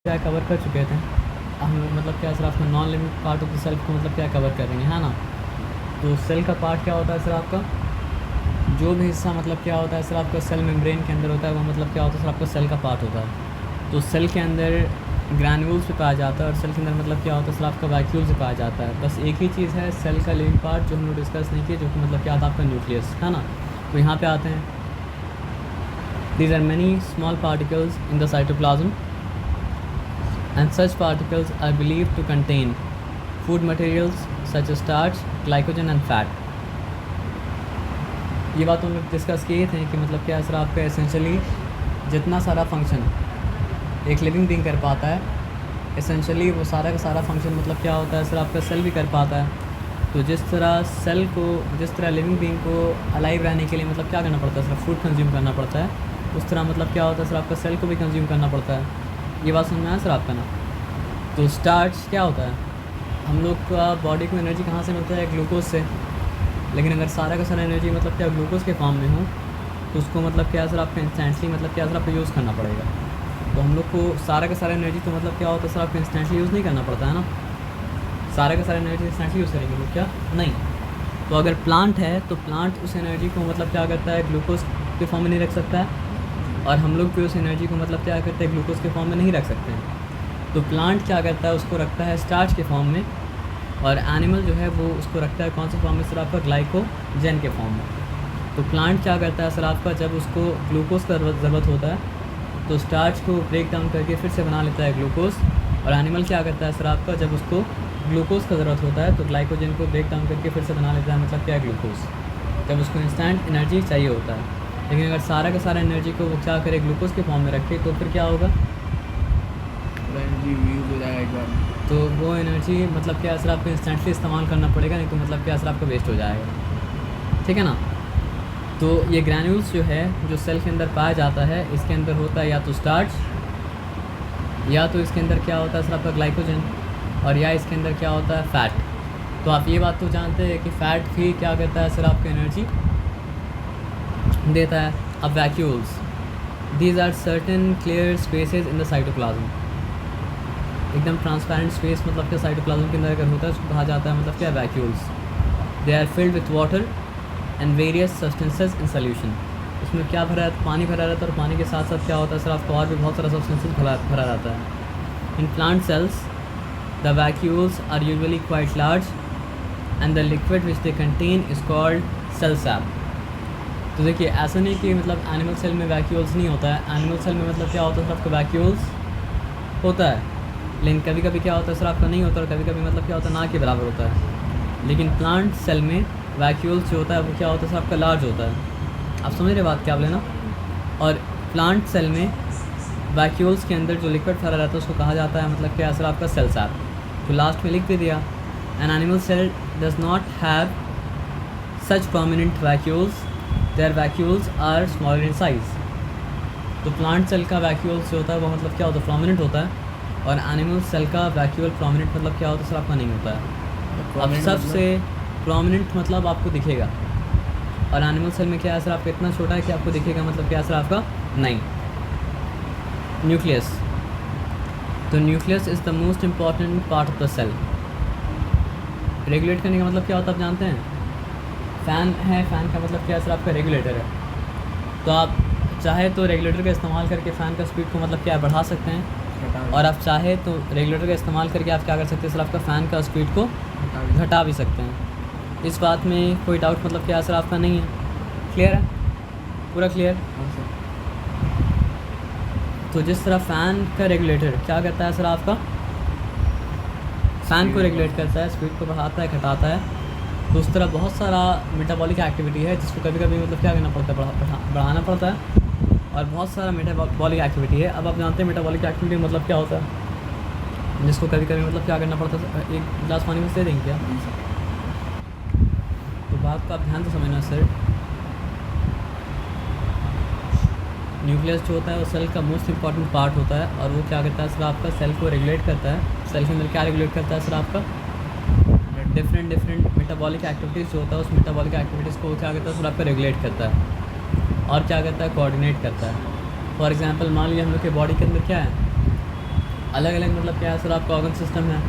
क्या कवर कर चुके थे हम मतलब क्या सर आपका non living part of the cell को मतलब क्या कवर कर रहे हैं ना। तो सेल का पार्ट क्या होता है सर आपका, जो भी हिस्सा मतलब क्या होता है सर आपका सेल मेम्ब्रेन के अंदर होता है वो मतलब क्या होता है सर आपका सेल का पार्ट होता है। तो सेल के अंदर ग्रैन्यूल्स पे पाया जाता है और सेल के अंदर मतलब क्या होता है सर आपका वैक्यूल्स पे पाया जाता है। बस एक ही चीज़ है सेल का लिविंग पार्ट जो हमने डिस्कस नहीं किया, जो कि मतलब क्या था आपका न्यूक्लियस है ना। तो यहाँ पे आते हैं, these are many small particles in the cytoplasm and such particles are believed to contain food materials such as starch, glycogen and fat। ये बात हम लोग डिस्कस किए थे कि मतलब क्या सर आपका एसेंशियली जितना सारा फंक्शन एक लिविंग बीइंग कर पाता है एसेंशियली वो सारा का सारा फंक्शन मतलब क्या होता है सर आपका सेल भी कर पाता है। तो जिस तरह सेल को, जिस तरह लिविंग बीइंग को अलाइव रहने के लिए मतलब क्या करना पड़ता है सर, फूड कंज्यूम करना पड़ता है, उस तरह मतलब क्या होता है सर आपका सेल को भी कंज्यूम करना पड़ता है। ये बात समझ में आया सर आपका ना। तो स्टार्च क्या होता है, हम लोग का बॉडी को एनर्जी कहाँ से मिलता है, ग्लूकोज से। लेकिन अगर सारा का सारा एनर्जी मतलब क्या ग्लूकोज के फॉर्म में हो तो उसको मतलब क्या सर आपको इंस्टेंटली मतलब क्या सर आपको यूज़ करना पड़ेगा। तो हम लोग को सारा का सारा एनर्जी तो मतलब क्या होता है सर आपको इंस्टेंटली यूज़ नहीं करना पड़ता है ना। सारा का सारा एनर्जी इंस्टेंटली यूज़ करेंगे लोग क्या नहीं। तो अगर प्लांट है तो प्लांट उस एनर्जी को मतलब क्या करता है ग्लूकोज के फॉर्म में नहीं रख सकता है, और हम लोग भी उस एनर्जी को मतलब क्या करते हैं ग्लूकोज के फॉर्म में नहीं रख सकते हैं। तो प्लांट क्या करता है उसको रखता है स्टार्च के फॉर्म में, और एनिमल जो है वो उसको रखता है कौन से फॉर्म में सर आपका, ग्लाइकोजन के फॉर्म में। तो प्लांट क्या करता है सर आपका, जब उसको ग्लूकोज का ज़रूरत होता है तो स्टार्च को ब्रेक डाउन करके फिर से बना लेता है ग्लूकोज। और एनिमल क्या करता है सर आपका, जब उसको ग्लूकोज का ज़रूरत होता है तो ग्लाइकोजन को ब्रेक डाउन करके फिर से बना लेता है मतलब क्या ग्लूकोज, जब उसको इंस्टेंट एनर्जी चाहिए होता है। लेकिन अगर सारा का सारा एनर्जी को वो क्या करे ग्लूकोज के फॉर्म में रखे तो फिर क्या होगा, एनर्जी यूज हो जाएगा एक बार। तो वो एनर्जी मतलब क्या सर आपको इंस्टेंटली इस्तेमाल करना पड़ेगा, नहीं तो मतलब क्या सर आपका वेस्ट हो जाएगा। ठीक है ना। तो ये ग्रैन्यूल्स जो है जो सेल के अंदर पाया जाता है, इसके अंदर होता है या तो स्टार्च, या तो इसके अंदर क्या होता है सर आपका ग्लाइकोजन, और या इसके अंदर क्या होता है फ़ैट। तो आप ये बात तो जानते हैं कि फ़ैट भी क्या करता है सर आपको एनर्जी देता है। अब vacuoles, these are certain clear spaces in the cytoplasm. एकदम ट्रांसपेरेंट स्पेस मतलब क्या साइटोप्लाज्म के अंदर अगर होता है उसको कहा जाता है मतलब क्या vacuoles. They are filled with water and various substances in solution. इसमें क्या भरा है, पानी भरा रहता है, और पानी के साथ साथ क्या होता है सर आपको और भी बहुत सारा सब्सटेंसेस भरा रहता है। In plant cells the vacuoles are usually quite large and the liquid which they contain is called cell sap. तो देखिए ऐसा नहीं कि मतलब एनिमल सेल में वैक्यूल्स नहीं होता है, एनिमल सेल में मतलब क्या होता है सर आपका वैक्यूल्स होता है, लेकिन कभी कभी क्या होता है सर आपका नहीं होता, और कभी कभी मतलब क्या होता है ना के बराबर होता है। लेकिन प्लांट सेल में वैक्यूल्स जो होता है वो क्या होता है सर आपका लार्ज होता है। आप समझ रहे बात क्या बोले ना। और प्लांट सेल में वैक्यूल्स के अंदर जो लिक्विड भरा रहता है उसको कहा जाता है मतलब क्या सर आपका सेल सैप। तो लास्ट में लिख भी दिया, an animal cell does not have such prominent vacuoles, their vacuoles are smaller in size. तो प्लांट सेल का वैक्यूल्स जो होता है वो मतलब क्या होता है प्रोमिनेंट होता है, और एनिमल सेल का वैक्यूल प्रोमिनेंट मतलब क्या होता है सर आपका नहीं होता है। अब सबसे प्रोमिनेंट मतलब आपको दिखेगा, और एनिमल सेल में क्या है सर आपका इतना छोटा है कि आपको दिखेगा मतलब क्या है सर आपका नहीं। न्यूक्लियस, तो nucleus is the most important part of the cell. Regulate करने का मतलब क्या होता है आप जानते हैं, फ़ैन है, फ़ैन का मतलब क्या है सर आपका रेगुलेटर है। तो आप चाहे तो रेगुलेटर का इस्तेमाल करके फ़ैन का स्पीड को मतलब क्या बढ़ा सकते हैं, और आप चाहे तो रेगुलेटर का इस्तेमाल करके आप क्या कर सकते हैं सर आपका फ़ैन का स्पीड को घटा भी सकते हैं। इस बात में कोई डाउट मतलब क्या सर आपका नहीं है, क्लियर है, पूरा क्लियर। तो जिस तरह फ़ैन का रेगुलेटर क्या करता है सर आपका, फ़ैन को रेगुलेट करता है, स्पीड को बढ़ाता है घटाता है, तो उस तरह बहुत सारा मेटाबॉलिक एक्टिविटी है जिसको कभी कभी मतलब क्या करना पड़ता है, बढ़ाना पड़ता है, और बहुत सारा मेटाबॉलिक एक्टिविटी है। अब आप जानते हैं मेटाबॉलिक एक्टिविटी मतलब क्या होता है, जिसको कभी कभी मतलब क्या करना पड़ता है। एक गिलास पानी में दे देंगे क्या, तो बात को आप ध्यान से समझना सर। न्यूक्लियस जो होता है वो सेल का मोस्ट इंपॉर्टेंट पार्ट होता है, और वो क्या करता है सर आपका सेल को रेगुलेट करता है। सेल के अंदर क्या रेगुलेट करता है सर आपका, डिफरेंट मेटाबॉलिक एक्टिविटीज़ जो होता है उस मेटाबॉलिक एक्टिविटीज़ को क्या करता है सर आपका रेगुलेट करता है, और क्या करता है कोऑर्डिनेट करता है। फॉर एग्जांपल मान लीजिए हम लोग के बॉडी के अंदर क्या है, अलग अलग मतलब क्या है सर आपका ऑर्गन सिस्टम है,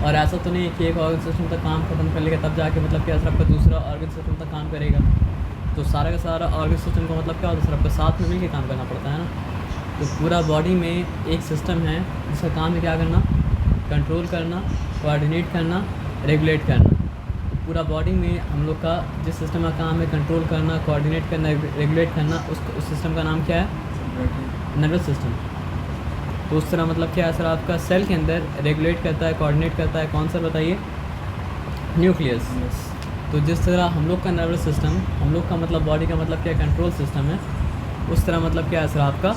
और ऐसा तो नहीं है कि एक ऑर्गन सिस्टम तक काम खत्म कर लेगा तब जाके मतलब क्या सर आपका दूसरा ऑर्गन सिस्टम तक काम करेगा। तो सारा का सारा ऑर्गन सिस्टम का मतलब क्या होता है सर आपका साथ में मिलकर काम करना पड़ता है ना। तो पूरा बॉडी में एक सिस्टम है जिसका काम है क्या करना, कंट्रोल करना, कोऑर्डिनेट करना, रेगुलेट करना। तो पूरा बॉडी में हम लोग का जिस सिस्टम का काम है कंट्रोल करना, कोऑर्डिनेट करना, रेगुलेट करना, उस सिस्टम का नाम क्या है, नर्वस सिस्टम। तो उस तरह मतलब क्या है सर आपका सेल के अंदर रेगुलेट करता है, कोऑर्डिनेट करता है कौन सा बताइए, न्यूक्लियस। तो जिस तरह हम लोग का नर्वस सिस्टम, हम लोग का मतलब बॉडी का मतलब क्या कंट्रोल सिस्टम है, उस तरह मतलब क्या है सर आपका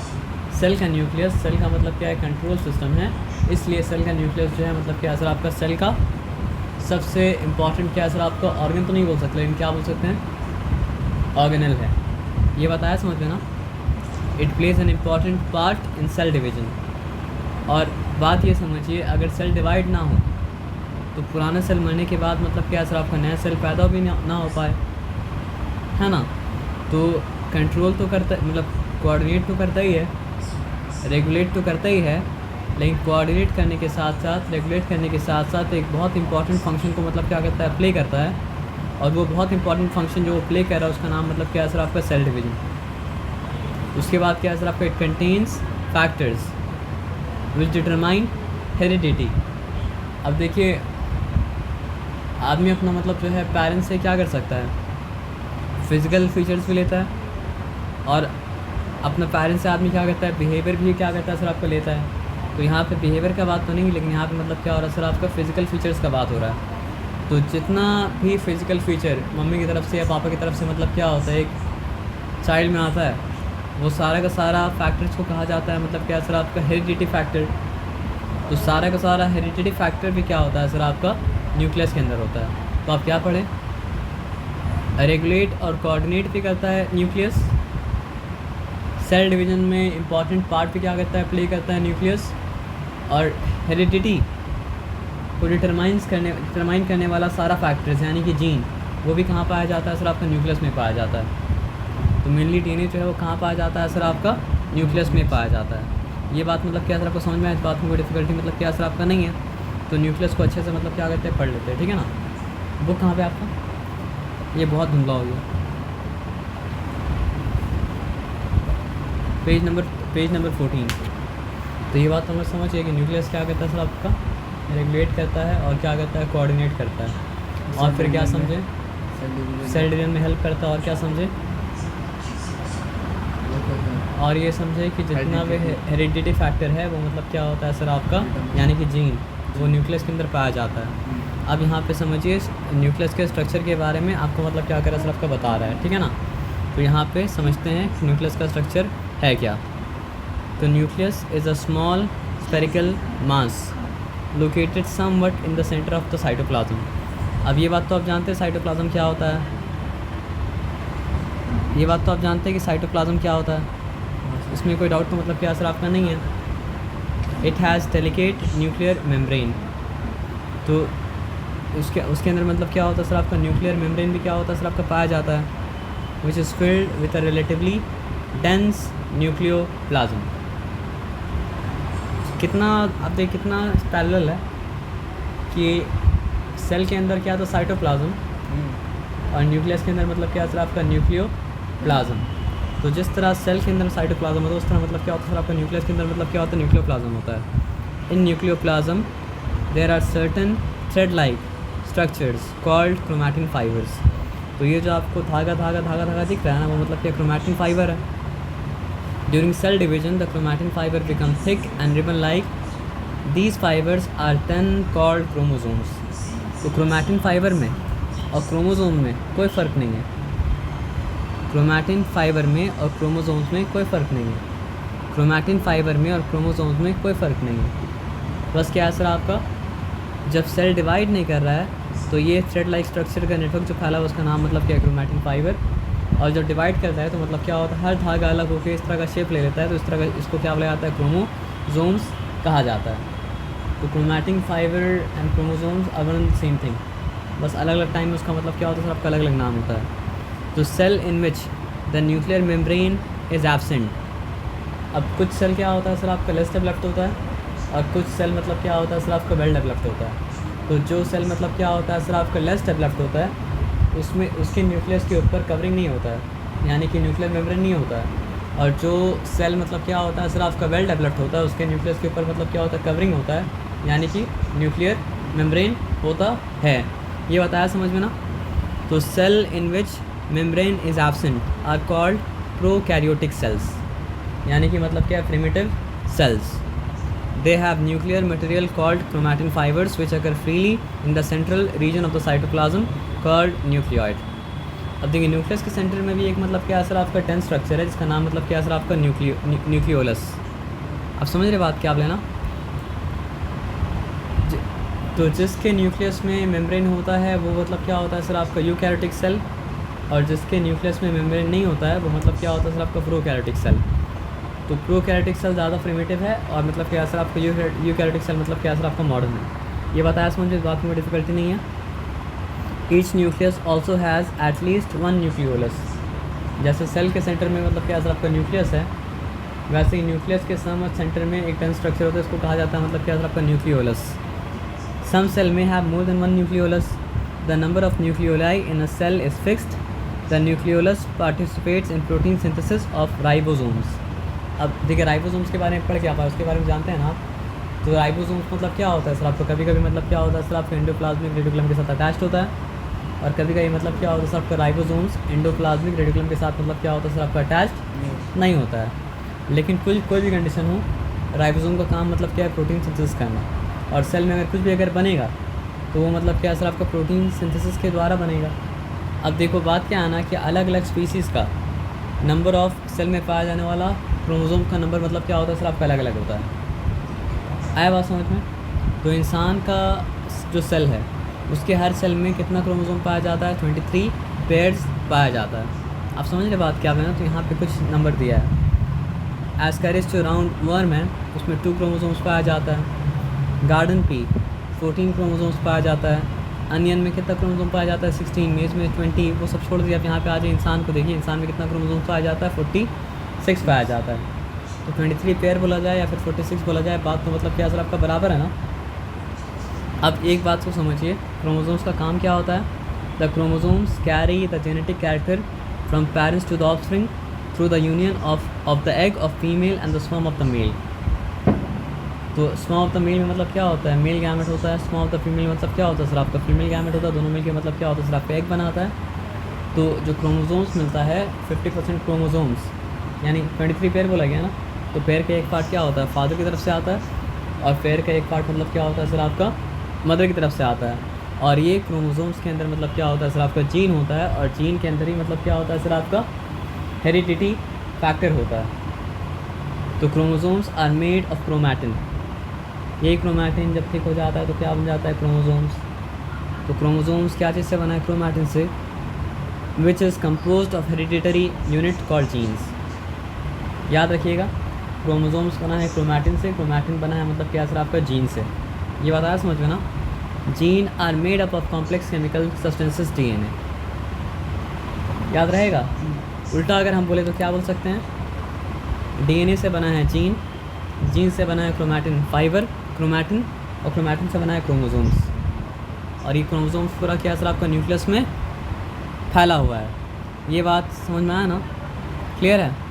सेल का न्यूक्लियस, सेल का मतलब क्या है कंट्रोल सिस्टम है। इसलिए सेल का न्यूक्लियस जो है मतलब क्या है सर आपका सेल का सबसे इम्पॉर्टेंट क्या है सर आपका ऑर्गन तो नहीं बोल सकते लेकिन क्या बोल सकते हैं, ऑर्गेनल है। ये बताया समझ में ना। It plays an important part in cell division. और बात ये समझिए अगर सेल डिवाइड ना हो तो पुराना सेल मरने के बाद मतलब क्या सर आपका नया सेल पैदा भी ना हो पाए, है ना। तो कंट्रोल तो करता मतलब कोऑर्डिनेट तो करता ही है, रेगुलेट तो करता ही है, लेकिन कोऑर्डिनेट करने के साथ साथ, रेगुलेट करने के साथ साथ एक बहुत इंपॉर्टेंट फंक्शन को मतलब क्या करता है, प्ले करता है। और वो बहुत इंपॉर्टेंट फंक्शन जो वो प्ले कर रहा है उसका नाम मतलब क्या है सर आपका सेल डिवीजन। उसके बाद क्या है सर आपका it contains factors which determine heredity. अब देखिए आदमी अपना मतलब जो है पेरेंट्स से क्या कर सकता है, फिज़िकल फीचर्स भी लेता है, और अपना पेरेंट्स से आदमी क्या करता है, बिहेवियर भी क्या करता है सर आपका लेता है। तो यहाँ पे बिहेवियर का बात तो नहीं, लेकिन यहाँ पे मतलब क्या हो रहा है सर आपका फ़िज़िकल फीचर्स का बात हो रहा है। तो जितना भी फिज़िकल फीचर मम्मी की तरफ से या पापा की तरफ से मतलब क्या होता है एक चाइल्ड में आता है, वो सारा का सारा फैक्टर्स को कहा जाता है मतलब क्या सर आपका हेरिडिटी फैक्टर। तो सारा का सारा हेरिडिटी फैक्टर भी क्या होता है सर आपका न्यूक्लियस के अंदर होता है। तो आप क्या पढ़ें, रेगुलेट और कोऑर्डिनेट भी करता है न्यूक्लियस। सेल डिवीजन में इम्पॉर्टेंट पार्ट भी क्या करता है, प्ले करता है न्यूक्लियस। और हेरिडिटी को डिटरमाइन करने वाला सारा फैक्टर्स यानी कि जीन, वो भी कहाँ पाया जाता है सर आपका न्यूक्लियस में पाया जाता है। तो मेनली डीएनए जो है वो कहाँ पाया जाता है सर आपका न्यूक्लियस में पाया जाता है। ये बात मतलब क्या सर आपको समझ में आया, इस बात में कोई डिफिकल्टी मतलब क्या सर आपका नहीं है। तो न्यूक्लियस को अच्छे से मतलब क्या करते हैं, पढ़ लेते हैं, ठीक है ना। बुक कहाँ पे आपका, ये बहुत धुंधला हो गया, पेज नंबर 14। तो ये बात हमें समझिए कि न्यूक्लियस क्या करता है सर आपका, रेगुलेट करता है और क्या करता है, कोऑर्डिनेट करता है। और फिर क्या समझे, सेल डिवीजन में हेल्प करता है। और क्या समझे, और ये समझे कि जितना भी हेरिडिटी फैक्टर है वो मतलब क्या होता है सर आपका, यानी कि जीन, वो न्यूक्लियस के अंदर पाया जाता है। अब यहाँ पे समझिए न्यूक्लियस के स्ट्रक्चर के बारे में आपको मतलब क्या कर रहा है सर आपका बता रहा है, ठीक है ना। तो यहाँ पे समझते हैं न्यूक्लियस का स्ट्रक्चर है क्या। तो nucleus is a small spherical mass located somewhat in the centre of the cytoplasm. अब ये बात तो आप जानते हैं साइटोप्लाज्म क्या होता है, ये बात तो आप जानते हैं कि साइटोप्लाज्म क्या होता है, इसमें कोई डाउट तो मतलब क्या सर आपका नहीं है। It has delicate nuclear membrane. तो उसके अंदर मतलब क्या होता है सर आपका, न्यूक्लियर मेम्ब्रेन भी क्या होता है सर आपका पाया जाता है, which is filled with a relatively dense nucleoplasm. कितना आप देख कितना पैरेलल है कि सेल के अंदर क्या था साइटोप्लाज्म और न्यूक्लियस के अंदर मतलब क्या सर आपका न्यूक्लियोप्लाज्म। तो जिस तरह सेल के अंदर साइटोप्लाज्म होता है उस तरह मतलब क्या होता है सर आपका न्यूक्लियस के अंदर मतलब क्या होता है, न्यूक्लियोप्लाज्म होता है। In nucleoplasm there are certain thread like structures called chromatin fibres. तो ये जो आपको धागा दिख रहा है ना, वो मतलब क्या क्रोमैटिन फाइबर है। During cell division the chromatin fibre become thick and ribbon like. These fibres are then called chromosomes. तो क्रोमैटिन फाइबर में और क्रोमोसोम में कोई फ़र्क नहीं है, क्रोमैटिन फाइबर में और क्रोमोसोम्स में कोई फ़र्क नहीं है, क्रोमैटिन फाइबर में और क्रोमोसोम्स में कोई फ़र्क नहीं है। बस क्या है सर आपका, जब सेल डिवाइड नहीं कर रहा है तो ये थ्रेड लाइक स्ट्रक्चर का नेटवर्क जो फैला है उसका नाम मतलब क्या है, क्रोमैटिन फाइबर। और जब डिवाइड करता है तो मतलब क्या होता है, हर धागा अलग होकर इस तरह का शेप ले लेता है, तो इस तरह का इसको क्या बोला जाता है, क्रोमोसोम्स कहा जाता है। तो chromatin fibre and chromosomes are one same thing, बस अलग अलग टाइम में उसका मतलब क्या होता है सर आपका अलग अलग नाम होता है। तो cell in which the nuclear membrane is absent. अब कुछ सेल क्या होता है सर आपका लेस डेवलप्ड होता है और कुछ सेल मतलब क्या होता है सर आपका वेल डेवलप्ड होता है। तो जो सेल मतलब क्या होता है सर आपका लेस डेवलप्ड होता है उसमें उसके न्यूक्लियस के ऊपर कवरिंग नहीं होता है, यानी कि न्यूक्लियर मेम्ब्रेन नहीं होता है। और जो सेल मतलब क्या होता है सर आपका वेल डेवलप्ड होता है उसके न्यूक्लियस के ऊपर मतलब क्या होता है कवरिंग होता है, यानी कि न्यूक्लियर मेम्ब्रेन होता है। ये बताया समझ में ना। तो cell in which membrane is absent are called prokaryotic cells, यानी कि मतलब क्या primitive cells. They have nuclear material called chromatin fibers which occur freely in the central region of the cytoplasm called nucleoid। अब देखिए nucleus के centre में भी एक मतलब क्या सर आपका टेंस स्ट्रक्चर है जिसका नाम मतलब क्या सर आपका न्यूक्लियोलस। आप समझ रहे बात क्या आप लेना। तो जिसके न्यूक्लियस में मेम्ब्रेन होता है वो मतलब क्या होता है सर आपका यूकैरियोटिक सेल, और जिसके न्यूक्लियस में मेम्ब्रेन नहीं होता है वो मतलब क्या होता है सर आपका प्रोकैरियोटिक सेल। तो प्रोकैरियोटिक सेल ज़्यादा प्रिमिटिव है और मतलब क्या सर आपका यूकैरियोटिक सेल मतलब क्या सर आपका मॉडर्न है। ये बताया समझे, इस बात में डिफिकल्टी नहीं है। Each nucleus also has at least one nucleolus. जैसे सेल के सेंटर में मतलब क्या सर आपका न्यूक्लियस है, वैसे ही न्यूक्लियस के सम सेंटर में एक टेंस स्ट्रक्चर होता है, इसको कहा जाता है मतलब क्या सर आपका न्यूक्लियोलस। सम सेल में have more than one nucleolus. The number of nucleoli in a cell is fixed. The nucleolus participates in protein synthesis of ribosomes. अब देखिए राइबोसोम्स के बारे में पढ़ के आप उसके बारे में जानते हैं ना। तो राइबोसोम्स मतलब क्या होता है सर आपका, कभी कभी मतलब क्या होता है सर आपका एंडोप्लाज्मिक रेटिकुलम के साथ अटैच्ड होता है, और कभी कभी मतलब क्या होता है सर आपका राइबोसोम्स एंडोप्लाज्मिक रेटिकुलम के साथ मतलब क्या होता है सर आपका अटैच्ड नहीं होता है। लेकिन कोई भी कंडीशन हो, राइबोसोम का काम मतलब क्या है प्रोटीन सिंथेसिस करना, और सेल में अगर कुछ भी अगर बनेगा तो वो मतलब क्या सर आपका प्रोटीन सिंथेसिस के द्वारा बनेगा। अब देखो बात क्या आना कि अलग अलग स्पीसीज़ का नंबर ऑफ सेल में पाया जाने वाला क्रोमोसोम का नंबर मतलब क्या होता है सर आपका अलग अलग होता है। आया बात समझ में। तो इंसान का जो सेल है उसके हर सेल में कितना क्रोमोसोम पाया जाता है, 23 पेयर्स पाया जाता है। आप समझ रहे बात क्या है। तो यहाँ पे कुछ नंबर दिया है। एस्कैरिस जो राउंड वर्म है उसमें 2 क्रोमोसोम्स पाया जाता है। गार्डन पी 14 क्रोमोसोम्स पाया जाता है। अनियन में कितना क्रोमोसोम पाया जाता है, 16। मेज में 20। वो सब छोड़ दिया, आप यहाँ पे आ जाए इंसान को देखिए, इंसान में कितना क्रोमोसोम पाया जाता है, 46 पाया जाता है। तो 23 पेयर बोला जाए या फिर 46 बोला जाए, बात तो मतलब क्या सर आपका बराबर है ना। अब एक बात को समझिए, क्रोमोसोम्स का काम क्या होता है। The chromosomes carry the genetic character from parents to the offspring through the union of the egg of female and the sperm of the male. तो स्पर्म ऑफ द मेल में मतलब क्या होता है, मेल गैमेट होता है। Sperm of the female मतलब क्या होता है सर आपका फीमेल गैमेट होता है। दोनों मिल के मतलब क्या होता है सर आपका एग बनाता है। तो जो क्रोमोसोम्स मिलता है 50% क्रोमोसोम्स, यानी 23 पेयर बोला गया ना। तो पेयर का एक पार्ट क्या होता है फादर की तरफ से आता है, और पेयर का एक पार्ट मतलब क्या होता है सर आपका मदर की तरफ से आता है। और ये क्रोमोसोम्स के अंदर मतलब क्या होता है सर आपका जीन होता है, और जीन के अंदर ही मतलब क्या होता है सर आपका हेरिडिटी फैक्टर होता है। तो chromosomes are made of chromatin. यही क्रोमैटिन जब थिक हो जाता है तो क्या बन जाता है क्रोमोसोम्स। तो क्रोमोसोम्स क्या चीज़ से बना है, क्रोमैटिन से, which is composed of hereditary unit called jeans. याद रखिएगा, क्रोमोसोम्स बना है क्रोमैटिन से, क्रोमैटिन बना है मतलब क्या सर आपका जीन से। ये बात आया समझ में ना। Gene are made up of complex chemical substances DNA। याद रहेगा। उल्टा अगर हम बोले तो क्या बोल सकते हैं, DNA से बना है जीन, जीन से बना है क्रोमैटिन फाइबर क्रोमैटिन, और क्रोमैटिन से बना है क्रोमोसोम्स। और ये क्रोमोसोम्स पूरा क्या सर आपका न्यूक्लियस में फैला हुआ है। ये बात समझ में आया ना, क्लियर है।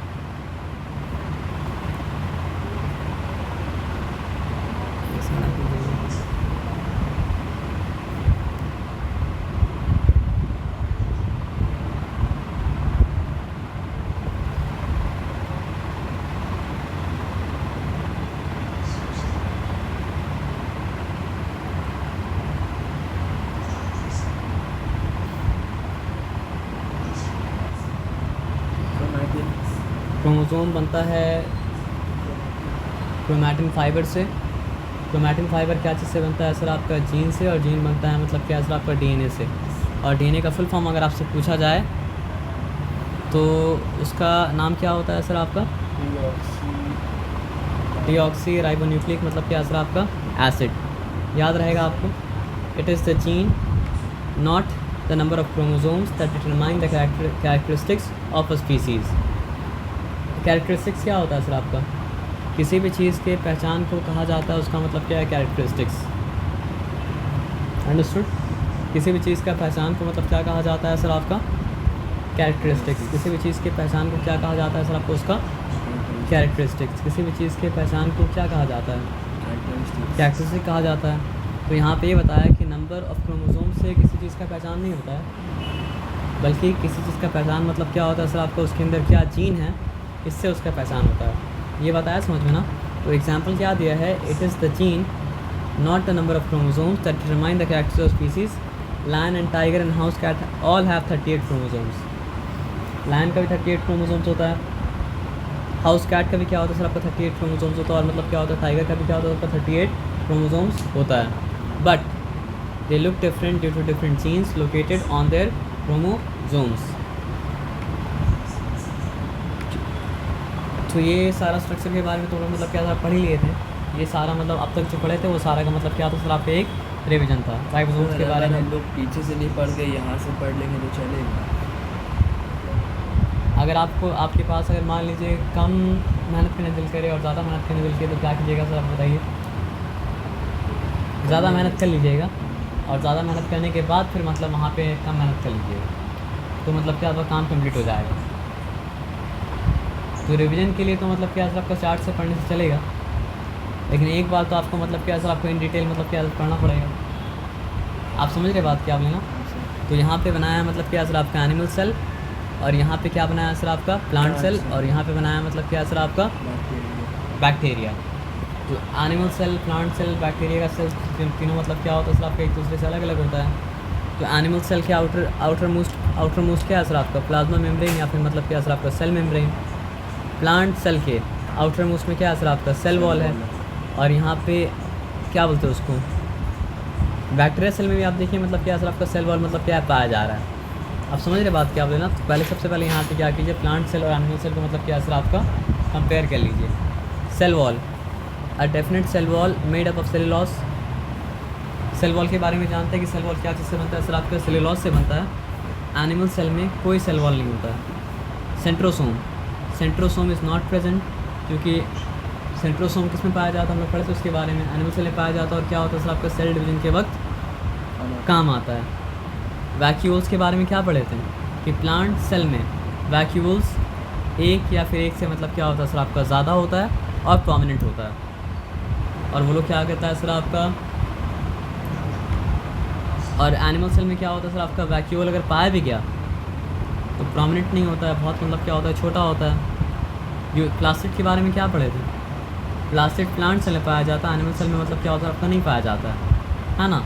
क्रोमोसोम बनता है क्रोमैटिन फाइबर से। क्रोमैटिन फाइबर क्या चीज़ से बनता है सर आपका जीन से, और जीन बनता है मतलब क्या सर आपका DNA से। और DNA का फुल फॉर्म अगर आपसे पूछा जाए तो उसका नाम क्या होता है सर आपका, डीऑक्सी राइबोन्यूक्लिक मतलब क्या सर आपका एसिड। याद रहेगा आपको। It is the gene not the number of chromosomes that determine the characteristics of a species. Characteristics क्या होता है सर आपका, किसी भी चीज़ के पहचान को कहा जाता है उसका मतलब क्या है, कैरेक्टरिस्टिक्स। अंडरस्टूड? किसी भी चीज़ का पहचान को मतलब क्या कहा जाता है सर आपका, कैरेक्टरिस्टिक्स। किसी भी चीज़ के पहचान को क्या कहा जाता है सर आपको, उसका कैरेक्टरिस्टिक्स। किसी भी चीज़ के पहचान को क्या कहा जाता है, कैरेक्टरिस्टिक कहा जाता है। तो यहाँ पे ये बताया कि नंबर ऑफ क्रोमोसोम से किसी चीज़ का पहचान नहीं होता है, बल्कि किसी चीज़ का पहचान मतलब क्या होता है सर आपको, उसके अंदर क्या जीन है, इससे उसका पहचान होता है। ये बताया समझ में ना। तो एग्जांपल क्या दिया है, it is the gene not the number of chromosomes that determine the characters of species. Lion and tiger and house cat all have 38 chromosomes. Lion का भी 38 क्रोमोसोम्स होता है, हाउस कैट का भी क्या होता है सर आपका 38 क्रोमोसोम्स होता है, और मतलब क्या होता है, टाइगर का भी क्या होता है आपका 38 क्रोमोसोम्स होता है। But they look different due to different genes located on their chromosomes. तो ये सारा स्ट्रक्चर के बारे में तो मतलब क्या था, पढ़ ही लिए थे। ये सारा मतलब अब तक जो पढ़े थे वो सारा का मतलब क्या था सर, आपका एक रिवीजन था राइबोसोम्स के बारे में। हम लोग पीछे से नहीं पढ़ गए, यहाँ से पढ़ लेंगे तो चलेगा। अगर आपको आपके पास अगर मान लीजिए कम मेहनत करने दिल करे और ज़्यादा मेहनत करने दिल करे तो क्या कीजिएगा सर, आप बताइए। ज़्यादा मेहनत कर लीजिएगा और ज़्यादा मेहनत करने के बाद फिर मतलब वहाँ पे कम मेहनत कर लीजिएगा, तो मतलब क्या आपका काम कंप्लीट हो जाएगा। तो रिवीजन के लिए तो मतलब क्या सर आपका चार्ट से पढ़ने से चलेगा, लेकिन एक बार तो आपको मतलब क्या सर आपको इन डिटेल मतलब क्या पढ़ना पड़ेगा। आप समझ रहे बात क्या आप लेना। तो यहाँ पे बनाया मतलब क्या सर आपका एनिमल सेल, और यहाँ पे क्या बनाया सर आपका प्लांट सेल, और यहाँ पे बनाया मतलब क्या सर आपका बैक्टीरिया। तो animal cell, plant cell, bacteria का सेल तीनों मतलब क्या होता है सर आपका एक दूसरे से अलग अलग होता है। तो एनिमल सेल के आउटर मोस्ट क्या है सर आपका प्लाज्मा मेम्ब्रेन, या फिर मतलब क्या सर आपका सेल मेम्ब्रेन। प्लांट सेल के आउटर मोस्ट में क्या है सर आपका सेल वॉल है, और यहाँ पे क्या बोलते हैं उसको, बैक्टीरिया सेल में भी आप देखिए मतलब क्या सर आपका सेल वॉल मतलब क्या पाया जा रहा है। आप समझ रहे बात क्या आप लेना। तो पहले सबसे पहले यहाँ पे क्या कीजिए, प्लांट सेल और एनिमल सेल को मतलब क्या सर आपका कंपेयर कर लीजिए। Cell wall, a definite cell wall made up of cellulose. Cell wall के बारे में जानते हैं कि सेल वॉल क्या चीज़ से बनता है सर आपका, सेलुलोज से बनता है। एनिमल सेल में कोई सेल वॉल नहीं होता है। Centrosome, centrosome is not present, क्योंकि सेंट्रोसोम किस में पाया जाता है हम लोग पढ़े थे उसके बारे में, एनिमल सेल में पाया जाता है, और क्या होता है सर आपका सेल डिवीजन के वक्त काम आता है। वैक्यूल्स के बारे में क्या पढ़े थे कि प्लांट सेल में वैक्यूल्स एक या फिर एक से मतलब क्या होता है सर आपका ज़्यादा होता है और प्रोमिनेंट होता है, और वो लोग क्या करता है सर आपका। और एनिमल सेल में क्या होता है सर आपका, वैक्यूल अगर पाया भी गया तो प्रोमिनेंट नहीं होता है, बहुत मतलब क्या होता है छोटा होता है। जो प्लास्टिड के बारे में क्या पढ़े थे, प्लास्टिड प्लांट सेल में पाया जाता है, एनिमल सेल में मतलब क्या होता है आपका नहीं पाया जाता है ना।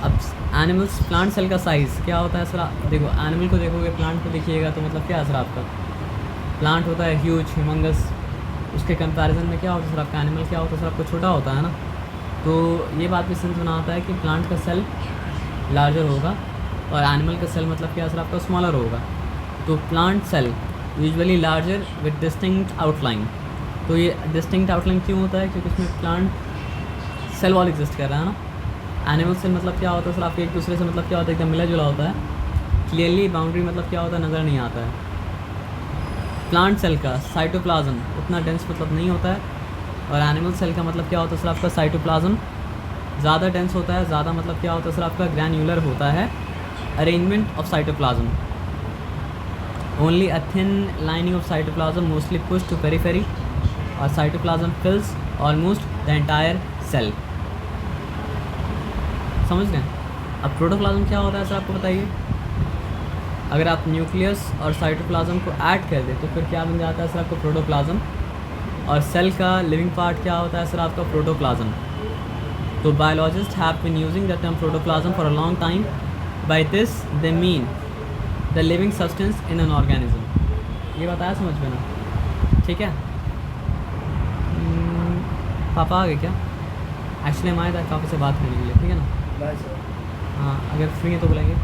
अब एनिमल्स प्लांट सेल का साइज़ क्या होता है सर, देखो एनिमल को देखोगे प्लांट को देखिएगा तो मतलब क्या है सर आपका, प्लांट होता है ह्यूज ह्यूमंगस, उसके कंपैरिजन में क्या होता है सर आपका एनिमल क्या होता है सर आपको छोटा होता है ना। तो ये बात भी सेंस बनाता है कि प्लांट का सेल लार्जर होगा और एनिमल का सेल मतलब क्या सर आपका स्मॉलर होगा। तो plant cell usually larger with distinct outline. तो ये डिस्टिंक्ट आउटलाइन क्यों होता है, क्योंकि उसमें प्लांट सेल वॉल एग्जिस्ट कर रहा है ना। एनिमल सेल मतलब क्या होता है सर आपके एक दूसरे से मतलब क्या होता है एकदम मिला जुला होता है, क्लियरली बाउंड्री मतलब क्या होता है नज़र नहीं आता है। प्लांट सेल का साइटोप्लाज्म उतना डेंस मतलब नहीं होता है, और एनिमल सेल का मतलब क्या होता है सर आपका साइटोप्लाज्म ज़्यादा डेंस होता है, ज़्यादा मतलब क्या होता है सर आपका ग्रैन्युलर होता है। Arrangement of cytoplasm, only a thin lining of cytoplasm mostly push to periphery, और cytoplasm fills almost the entire cell. समझ गए। अब प्रोटोप्लाज्म क्या होता है सर आपको बताइए। अगर आप न्यूक्लियस और साइटोप्लाज्म को ऐड कर दें तो फिर क्या बन जाता है सर आपको प्रोटोप्लाज्म, और सेल का लिविंग पार्ट क्या होता है सर आपका प्रोटोप्लाज्म। तो biologist have been using the term protoplasm for a long time, by this they mean the living substance in an organism. ये बताया समझ में ना, ठीक है। पापा आ गए क्या, एक्चुअली हम आए थे पापा से बात करने के लिए, ठीक है ना। Bye sir. हाँ अगर फ्री है तो बुलाएंगे।